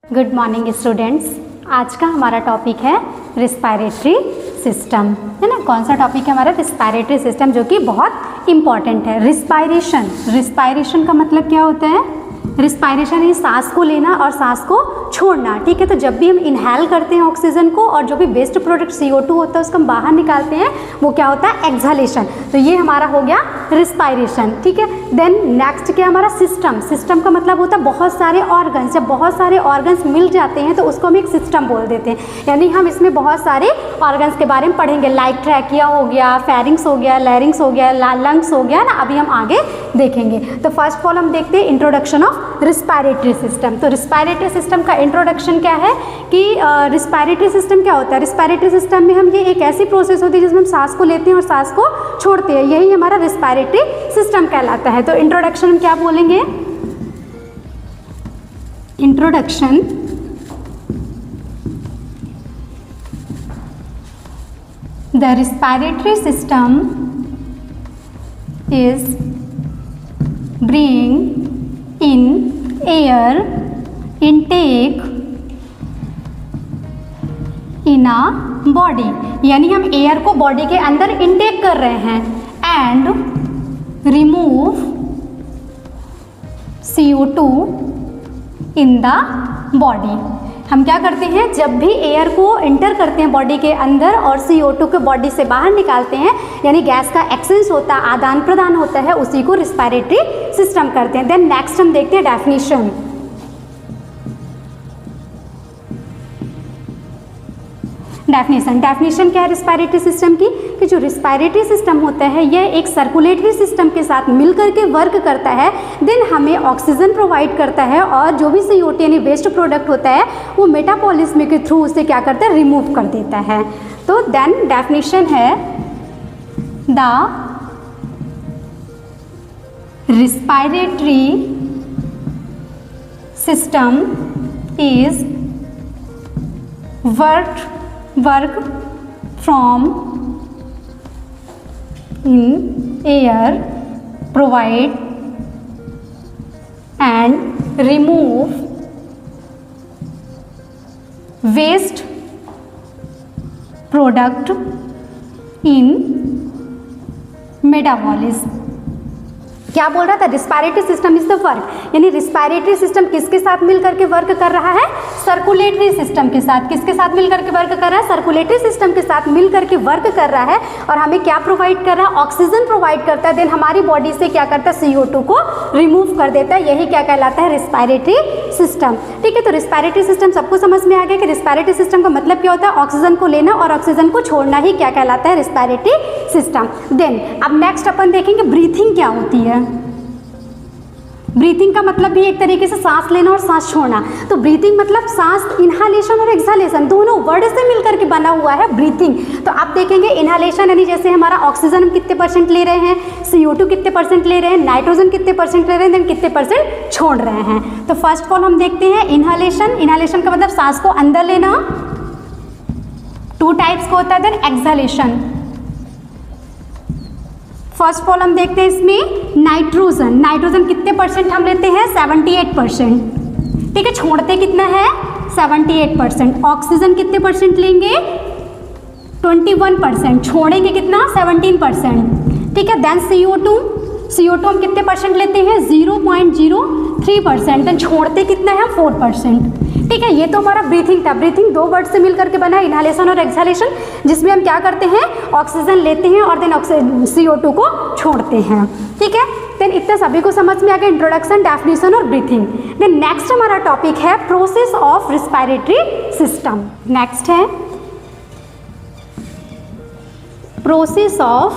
Good morning students. आज का हमारा टॉपिक है रिस्पायरेटरी सिस्टम, है ना। कौन सा टॉपिक है हमारा? रिस्पायरेटरी सिस्टम, जो कि बहुत इम्पॉर्टेंट है। रिस्पायरेशन का मतलब क्या होता है? रिस्पायरेशन ही सांस को लेना और सांस को छोड़ना, ठीक है। तो जब भी हम इनहेल करते हैं ऑक्सीजन को और जो भी वेस्ट प्रोडक्ट CO2 होता है उसको हम बाहर निकालते हैं, वो क्या होता है? एक्सहेलेशन। तो ये हमारा हो गया रिस्पायरेशन, ठीक है। देन नेक्स्ट क्या हमारा? सिस्टम का मतलब होता है बहुत सारे ऑर्गन्स। जब बहुत सारे ऑर्गन्स मिल जाते हैं तो उसको हम एक सिस्टम बोल देते हैं, यानी हम इसमें बहुत सारे ऑर्गन्स के बारे में पढ़ेंगे। लाइक ट्रैकिया हो गया, फेरिंग्स हो गया, लैरिंग्स हो गया, लंग्स हो गया ना। अभी हम आगे देखेंगे। तो फर्स्ट ऑफ ऑल हम देखते हैं इंट्रोडक्शन ऑफ रिस्पायरेटरी सिस्टम। तो रिस्पायरेटरी सिस्टम का इंट्रोडक्शन क्या है कि रिस्पायरेटरी सिस्टम क्या होता है? रिस्पायरेटरी सिस्टम में हम ये एक ऐसी प्रोसेस होती है जिसमें हम सांस को लेते हैं और सांस को छोड़ते हैं, यही हमारा रिस्पायरेटरी सिस्टम कहलाता है। तो इंट्रोडक्शन में क्या बोलेंगे? Introduction the respiratory system is bring in air intake in a body, यानी हम एयर को बॉडी के अंदर इनटेक कर रहे हैं and remove CO2 in the body. हम क्या करते हैं? जब भी एयर को इंटर करते हैं बॉडी के अंदर और CO2 को बॉडी से बाहर निकालते हैं, यानी गैस का एक्सचेंज होता है, आदान प्रदान होता है, उसी को रिस्पायरेटरी सिस्टम करते हैं। देन नेक्स्ट हम देखते हैं डेफिनेशन। डेफिनेशन क्या है रिस्पायरेटरी सिस्टम की? कि जो रिस्पायरेटरी सिस्टम होता है यह एक सर्कुलेटरी सिस्टम के साथ मिलकर के वर्क करता है। देन हमें ऑक्सीजन प्रोवाइड करता है और जो भी CO2 यानी वेस्ट प्रोडक्ट होता है वो मेटाबॉलिज्म के थ्रू उसे क्या करता है? रिमूव कर देता है। तो देन डेफिनेशन है the respiratory system is work from in air, provide and remove waste product in metabolism। क्या बोल रहा था? Respiratory system is the work, यानी रिस्पायरेटरी सिस्टम किसके साथ मिलकर के वर्क कर रहा है? सर्कुलेटरी सिस्टम के साथ। किसके साथ मिलकर के वर्क कर रहा है? सर्कुलेटरी सिस्टम के साथ मिलकर के वर्क कर रहा है और हमें क्या प्रोवाइड कर रहा है? ऑक्सीजन प्रोवाइड करता है। देन हमारी बॉडी से क्या करता है? CO2 को रिमूव कर देता है। यही क्या कहलाता है? रिस्पायरेटरी सिस्टम, ठीक है। तो रिस्पायरेटरी सिस्टम सबको समझ में आ गया कि रिस्पायरेटरी सिस्टम का मतलब क्या होता है? ऑक्सीजन को लेना और ऑक्सीजन को छोड़ना ही क्या कहलाता है? Respiratory system. देन अब नेक्स्ट अपन देखेंगे ब्रीथिंग क्या होती है। ब्रीथिंग का मतलब भी एक तरीके से सांस लेना और सांस छोड़ना। तो ब्रीथिंग मतलब सांस, इनहालेशन और एक्सहालेशन दोनों वर्ड से मिलकर के बना हुआ है ब्रीथिंग। तो आप देखेंगे इनहालेशन यानी जैसे हमारा ऑक्सीजन हम कितने % ले रहे हैं, CO2 कितने % ले रहे हैं, नाइट्रोजन कितने % ले रहे हैं, देन कितने % छोड़ रहे हैं। तो फर्स्ट ऑफ ऑल हम देखते हैं इनहालेशन का मतलब सांस को अंदर लेना, 2 टाइप्स का होता है। देन एक्सहालेशन, फर्स्ट ऑफ ऑल हम देखते हैं इसमें नाइट्रोजन कितने % हम लेते हैं? 78%, ठीक है। छोड़ते कितना है? 78%। ऑक्सीजन कितने % लेंगे? 21%। छोड़ेंगे कितना? 17%, ठीक है। देन CO2 हम कितने % लेते हैं? 0.03%। देन छोड़ते कितना है? 4%, ठीक है। ये तो हमारा ब्रीथिंग था। ब्रीथिंग 2 वर्ड से मिलकर के बना है, इनहालेशन और एक्सहालेशन, जिसमें हम क्या करते हैं? ऑक्सीजन लेते हैं और देन CO2 को छोड़ते हैं, ठीक है। देन इतना सभी को समझ में आ गया इंट्रोडक्शन, डेफिनेशन और ब्रीथिंग। देन नेक्स्ट हमारा टॉपिक है process of respiratory system. Next है process of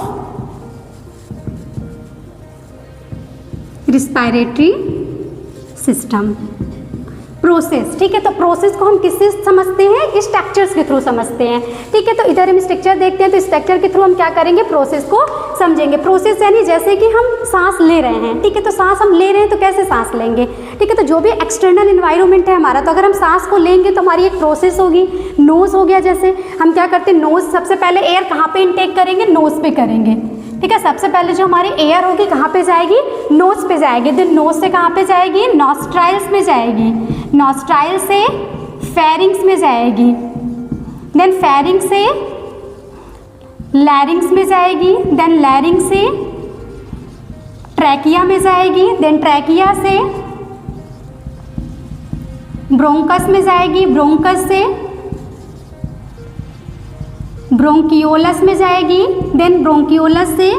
respiratory system. Process, ठीक है। तो प्रोसेस को हम किससे समझते हैं? स्ट्रक्चर्स के थ्रू समझते हैं, ठीक है। तो इधर हम स्ट्रक्चर देखते हैं, तो स्ट्रक्चर के थ्रू हम क्या करेंगे? प्रोसेस को समझेंगे। प्रोसेस यानी जैसे कि हम सांस ले रहे हैं, ठीक है। तो सांस हम ले रहे हैं तो कैसे सांस लेंगे, ठीक है। तो जो भी एक्सटर्नल इन्वायरमेंट है हमारा, तो अगर हम सांस को लेंगे तो हमारी एक प्रोसेस होगी। नोज हो गया, जैसे हम क्या करते हैं? नोज सबसे पहले एयर कहाँ पे इनटेक करेंगे? नोज पे करेंगे, ठीक है। सबसे पहले जो हमारी एयर होगी कहाँ पे जाएगी? नोज पे जाएगी। देन नोज से कहाँ पे जाएगी? नॉस्ट्राइल्स में जाएगी, नॉस्ट्राइल से फेरिंग्स में जाएगी, देन फेरिंग्स से लैरिंग्स में जाएगी, देन लैरिंग्स से ट्रैकिया में जाएगी, देन ट्रैकिया से ब्रोंकस में जाएगी, ब्रोंकस से ब्रोंकियोलस में जाएगी, देन ब्रोंकियोलस से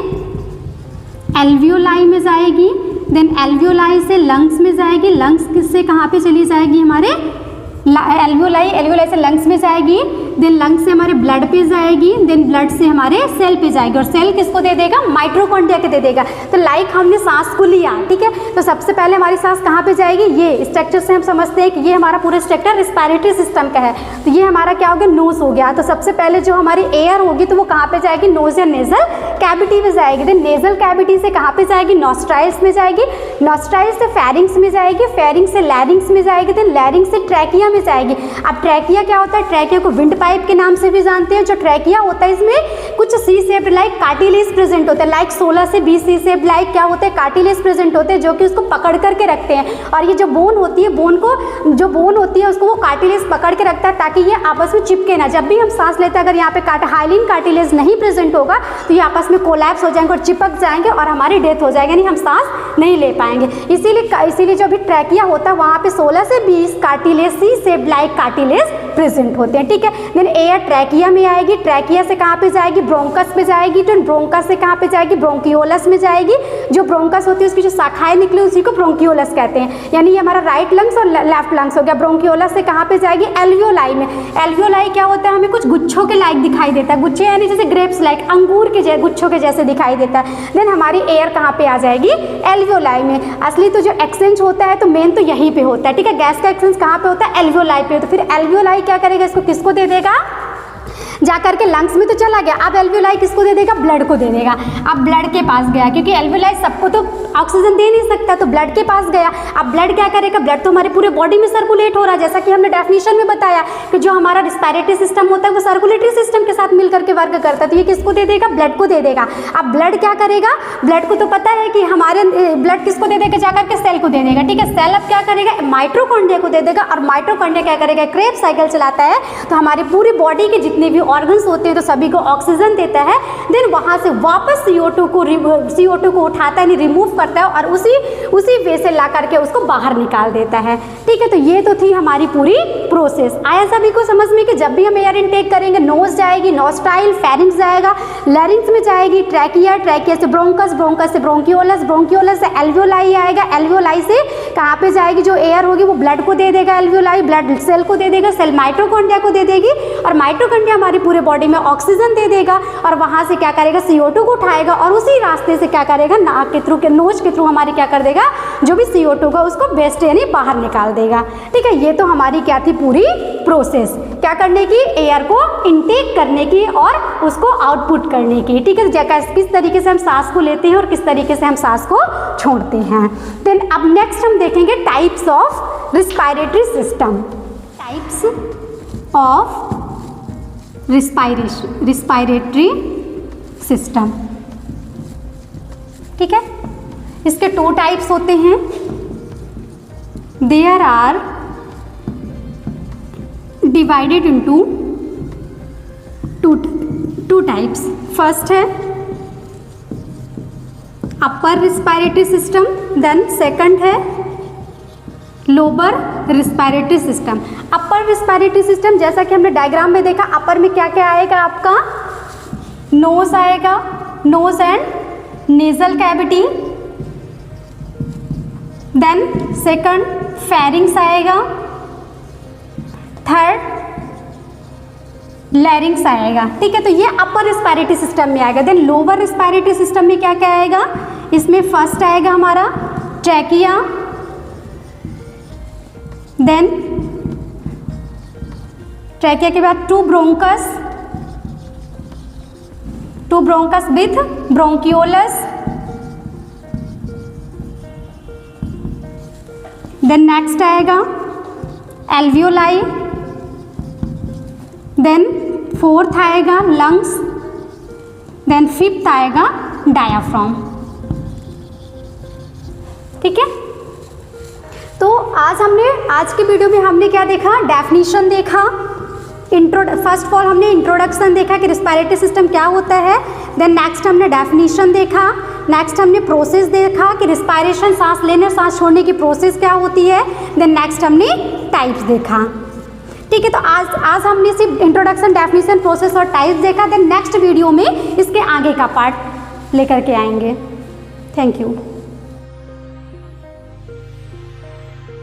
एल्वियोलाई में जाएगी, देन एल्वियोलाई से लंग्स में जाएगी, लंग्स किससे कहाँ पे चली जाएगी हमारे एल्वियोलाई, एल्वियोलाई से लंग्स में जाएगी, देन लंग्स से हमारे ब्लड पे जाएगी, देन ब्लड से हमारे सेल पे जाएगी, और सेल किसको दे देगा, माइटोकॉन्ड्रिया के दे देगा। तो लाइक हमने सांस को लिया, ठीक है, तो सबसे पहले हमारी सांस कहाँ पे जाएगी, ये स्ट्रक्चर से हम समझते हैं कि ये हमारा पूरा स्ट्रक्चर रिस्पायरेटरी सिस्टम का है। तो ये हमारा क्या हो गया, नोज हो गया। तो सबसे पहले जो हमारी एयर होगी तो वो कहाँ पे जाएगी, नोज या नेजल कैविटी में जाएगी, देन नेजल कैविटी से कहाँ पे जाएगी, नॉस्ट्राइल्स में जाएगी, नॉस्ट्राइल्स से फेरिंग्स में जाएगी, फेरिंग्स से लैरिंग्स में जाएगी, देन लैरिंग्स से ट्रैकिया में जाएगी। अब ट्रैकिया क्या होता है, ट्रैकिया को विंड पाइप के नाम से भी जानते हैं। जो ट्रैकिया होता है इसमें कुछ C shaped like cartilage present होता है, लाइक 16 से 20 सी शेप्ड लाइक क्या होते हैं, कार्टिलेज प्रेजेंट होते हैं, जो कि उसको पकड़ करके रखते हैं। और ये जो बोन होती है, बोन को जो बोन होती है उसको वो कार्टिलेज पकड़ के रखता है ताकि ये आपस में चिपके ना। जब भी हम सांस लेते हैं अगर यहाँ पे हाइलिन कार्टिलेज नहीं प्रेजेंट होगा तो ये आपस में कोलैप्स हो जाएंगे और चिपक जाएंगे और हमारी डेथ हो जाएगी, यानी हम सांस नहीं ले पाएंगे। इसीलिए जो भी ट्रैकिया होता है वहाँ पे 16 से 20 cartilage C shaped like cartilage present होते हैं, ठीक है। देन एयर ट्रैकिया में आएगी, ट्रैकिया से कहाँ पे जाएगी, ब्रोंकस पे जाएगी, तो ब्रोंकस से कहाँ पे जाएगी, ब्रोंकियोलस में जाएगी। जो ब्रोंकस होती है उसकी जो शाखाएं निकली उसी को ब्रोंकियोलस कहते हैं, यानी ये हमारा राइट लंग्स और लेफ्ट लंग्स हो गया। ब्रोंकियोलस से कहाँ पे जाएगी, एल्वियोलाई में। एल्वियोलाई क्या होता है, हमें कुछ गुच्छों के लाइक दिखाई देता है, गुच्छे यानी जैसे ग्रेप्स लाइक, अंगूर के गुच्छों के जैसे दिखाई देता है। देन हमारी एयर कहाँ पे आ जाएगी, एल्वियोलाई में। असली तो जो एक्सचेंज होता है तो मेन तो यहीं पे होता है, ठीक है, गैस का एक्सचेंज कहाँ पे होता है, एल्वियोलाई पे। तो फिर एल्वियोलाई क्या करेगा, इसको किसको दे देगा, जाकर के लंग्स में तो चला गया, अब एल्वियोलाई किसको दे देगा, ब्लड को दे देगा। अब ब्लड के पास गया, क्योंकि एल्वियोलाई सबको तो ऑक्सीजन दे नहीं सकता, तो ब्लड के पास गया। अब ब्लड क्या करेगा, ब्लड तो हमारे पूरे बॉडी में सर्कुलेट हो रहा है, जैसा कि हमने डेफिनेशन में बताया कि जो हमारा रिस्पायरेटरी सिस्टम होता है वो सर्कुलेटरी सिस्टम के साथ मिलकर के वर्क करता है। तो ये किसको दे देगा, ब्लड को दे देगा। अब ब्लड क्या करेगा, ब्लड को तो पता है कि हमारे ब्लड किसको दे देगा, जाकर के सेल को दे देगा, ठीक है। सेल अब क्या करेगा, माइटोकॉन्ड्रिया को दे देगा, और माइटोकॉन्ड्रिया क्या करेगा, क्रेब्स साइकिल चलाता है, तो हमारी पूरी बॉडी के जितने भी ऑर्गन्स होते हैं तो सभी को ऑक्सीजन देता है। देन वहाँ से वापस CO2 को उठाता है, रिमूव करता है, और उसी वे से ला करके उसको बाहर निकाल देता है, ठीक है। तो ये तो थी हमारी पूरी प्रोसेस। आया सभी को समझ में कि जब भी हम एयर इनटेक करेंगे, नोज जाएगी, नॉस्ट्राइल, फेरिंग्स जाएगा, लैरिंग्स में जाएगी ट्रैकिया, ट्रैकिया से ब्रोंकस, ब्रोंकस से ब्रोंकियोलस, ब्रोंकियोलस से एल्वियोलाई आएगा, एल्वियोलाई से कहाँ पे जाएगी, जो एयर होगी वो ब्लड को दे देगा, एल्वियोलाई ब्लड सेल को दे देगा, सेल माइटोकॉन्ड्रिया को दे देगी, और माइटोकॉन्ड्रिया हमारी पूरे बॉडी में ऑक्सीजन दे देगा, और वहाँ से क्या करेगा, CO2 को उठाएगा, और उसी रास्ते से क्या करेगा, नाक के थ्रू, के नोज के थ्रू हमारी क्या कर देगा, जो भी CO2 का उसको वेस्ट यानी बाहर निकाल देगा, ठीक है। ये तो हमारी क्या थी पूरी प्रोसेस, क्या करने की, एयर को इनटेक करने की और उसको आउटपुट करने की, ठीक है। किस तरीके से हम सांस को लेते हैं और किस तरीके से हम सांस को छोड़ते हैं। देन अब नेक्स्ट हम देखेंगे types of respiratory system, types of respiratory system, ठीक है। इसके 2 टाइप्स होते हैं, there are divided into two types. First है upper respiratory system, then second है lower respiratory system. Upper respiratory system जैसा कि हमने डायग्राम में देखा, अपर में क्या क्या आएगा, आपका नोज आएगा, nose and nasal cavity, then second pharynx आएगा, थर्ड लैरिंग्स आएगा, ठीक है। तो ये अपर रिस्पायरेटरी सिस्टम में आएगा। देन लोअर रिस्पायरेटरी सिस्टम में क्या क्या आएगा, इसमें फर्स्ट आएगा हमारा ट्रैकिया, देन ट्रैकिया के बाद 2 ब्रोंकस विथ ब्रोंकियोलस, देन नेक्स्ट आएगा एल्वियोलाई, देन 4th आएगा लंग्स, देन 5th आएगा डायाफ्राम, ठीक है। तो आज की वीडियो में हमने क्या देखा, डेफिनीशन देखा, फर्स्ट ऑफ ऑल हमने इंट्रोडक्शन देखा कि रिस्पायरेटरी सिस्टम क्या होता है, देन नेक्स्ट हमने डेफिनीशन देखा, नेक्स्ट हमने प्रोसेस देखा कि रिस्पायरेशन सांस लेने सांस छोड़ने की प्रोसेस क्या होती है, देन नेक्स्ट हमने टाइप्स देखा। ठीक है, तो आज हमने सिर्फ इंट्रोडक्शन, डेफिनीशन, प्रोसेस और टाइप्स देखा। देन नेक्स्ट वीडियो में इसके आगे का पार्ट लेकर के आएंगे। Thank you.